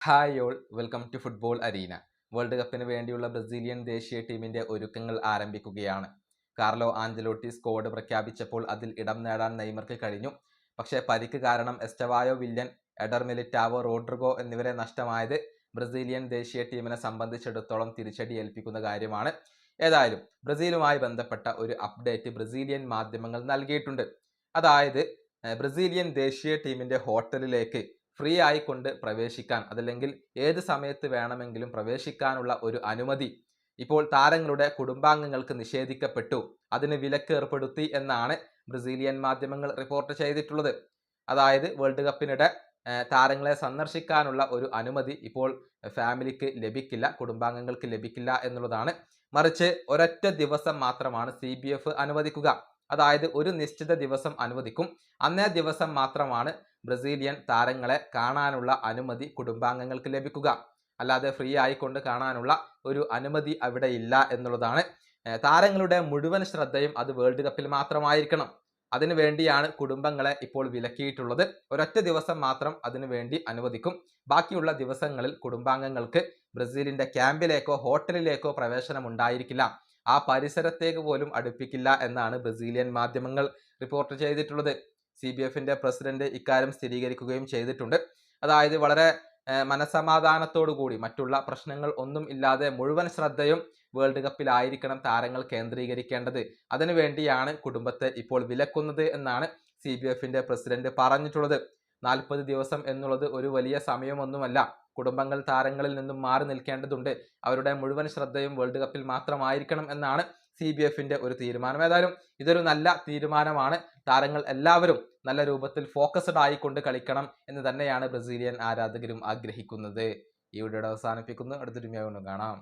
Hi all, welcome to football arena. World കപ്പിന് വേണ്ടിയുള്ള Brazilian ദേശീയ ടീമിന്റെ ഒരുക്കങ്ങൾ ആരംഭിക്കുകയാണ്. കാർലോ ആഞ്ചലോട്ടി സ്ക്വാഡ് പ്രഖ്യാപിച്ചപ്പോൾ അതിൽ ഇടം നേടാൻ നെയ്മർക്ക് കഴിഞ്ഞു. പക്ഷേ പരിക്ക് കാരണം Estevao Willian, Eder Militao, Rodrigo എന്നിവരെ നഷ്ടമായത് ബ്രസീലിയൻ ദേശീയ ടീമിനെ സംബന്ധിച്ചിടത്തോളം തിരിച്ചടി ഏൽപ്പിക്കുന്ന കാര്യമാണ്. ഏതായാലും ബ്രസീലുമായി ബന്ധപ്പെട്ട ഒരു അപ്ഡേറ്റ് ബ്രസീലിയൻ മാധ്യമങ്ങൾ നൽകിയിട്ടുണ്ട്. അതായത് ബ്രസീലിയൻ ദേശീയ ടീമിന്റെ ഹോട്ടലിലേക്ക് ഫ്രീ ആയിക്കൊണ്ട് പ്രവേശിക്കാൻ, അതല്ലെങ്കിൽ ഏത് സമയത്ത് വേണമെങ്കിലും പ്രവേശിക്കാനുള്ള ഒരു അനുമതി ഇപ്പോൾ താരങ്ങളുടെ കുടുംബാംഗങ്ങൾക്ക് നിഷേധിക്കപ്പെട്ടു. അതിന് വിലക്ക് ഏർപ്പെടുത്തി എന്നാണ് ബ്രസീലിയൻ മാധ്യമങ്ങൾ റിപ്പോർട്ട് ചെയ്തിട്ടുള്ളത്. അതായത് വേൾഡ് കപ്പിനിടെ താരങ്ങളെ സന്ദർശിക്കാനുള്ള ഒരു അനുമതി ഇപ്പോൾ ഫാമിലിക്ക് ലഭിക്കില്ല, കുടുംബാംഗങ്ങൾക്ക് ലഭിക്കില്ല എന്നുള്ളതാണ്. മറിച്ച് ഒരൊറ്റ ദിവസം മാത്രമാണ് CBF അനുവദിക്കുക. അതായത് ഒരു നിശ്ചിത ദിവസം അനുവദിക്കും. അന്നേ ദിവസം മാത്രമാണ് ബ്രസീലിയൻ താരങ്ങളെ കാണാനുള്ള അനുമതി കുടുംബാംഗങ്ങൾക്ക് ലഭിക്കുക. അല്ലാതെ ഫ്രീ ആയിക്കൊണ്ട് കാണാനുള്ള ഒരു അനുമതി അവിടെ ഇല്ല എന്നുള്ളതാണ്. താരങ്ങളുടെ മുഴുവൻ ശ്രദ്ധയും അത് വേൾഡ് കപ്പിൽ മാത്രമായിരിക്കണം. അതിനു വേണ്ടിയാണ് കുടുംബങ്ങളെ ഇപ്പോൾ വിലക്കിയിട്ടുള്ളത്. ഒരൊറ്റ ദിവസം മാത്രം അതിനു വേണ്ടി അനുവദിക്കും. ബാക്കിയുള്ള ദിവസങ്ങളിൽ കുടുംബാംഗങ്ങൾക്ക് ബ്രസീലിന്റെ ക്യാമ്പിലേക്കോ ഹോട്ടലിലേക്കോ പ്രവേശനം ഉണ്ടായിരിക്കില്ല. ആ പരിസരത്തേക്ക് പോലും അടുപ്പിക്കില്ല എന്നാണ് ബ്രസീലിയൻ മാധ്യമങ്ങൾ റിപ്പോർട്ട് ചെയ്തിട്ടുള്ളത്. CBFന്റെ പ്രസിഡന്റ് ഇക്കാര്യം സ്ഥിരീകരിക്കുകയും ചെയ്തിട്ടുണ്ട്. അതായത് വളരെ മനസമാധാനത്തോടു കൂടി, മറ്റുള്ള പ്രശ്നങ്ങൾ ഒന്നും ഇല്ലാതെ മുഴുവൻ ശ്രദ്ധയും വേൾഡ് കപ്പിലായിരിക്കണം താരങ്ങൾ കേന്ദ്രീകരിക്കേണ്ടത്. അതിനുവേണ്ടിയാണ് കുടുംബത്തെ ഇപ്പോൾ വിലക്കുന്നത് എന്നാണ് CBFന്റെ പ്രസിഡന്റ് പറഞ്ഞിട്ടുള്ളത്. 40 ദിവസം എന്നുള്ളത് ഒരു വലിയ സമയമൊന്നുമല്ല. കുടുംബങ്ങൾ താരങ്ങളിൽ നിന്നും മാറി നിൽക്കേണ്ടതുണ്ട്. അവരുടെ മുഴുവൻ ശ്രദ്ധയും വേൾഡ് കപ്പിൽ മാത്രമായിരിക്കണം എന്നാണ് CBFന്റെ ഒരു തീരുമാനം. ഏതായാലും ഇതൊരു നല്ല തീരുമാനമാണ്. താരങ്ങൾ എല്ലാവരും നല്ല രൂപത്തിൽ ഫോക്കസ്ഡ് ആയിക്കൊണ്ട് കളിക്കണം എന്ന് തന്നെയാണ് ബ്രസീലിയൻ ആരാധകരും ആഗ്രഹിക്കുന്നത്. ഈ വീഡിയോ അവസാനിപ്പിക്കുന്നു. അടുത്തൊരു വീഡിയോയിൽ കാണാം.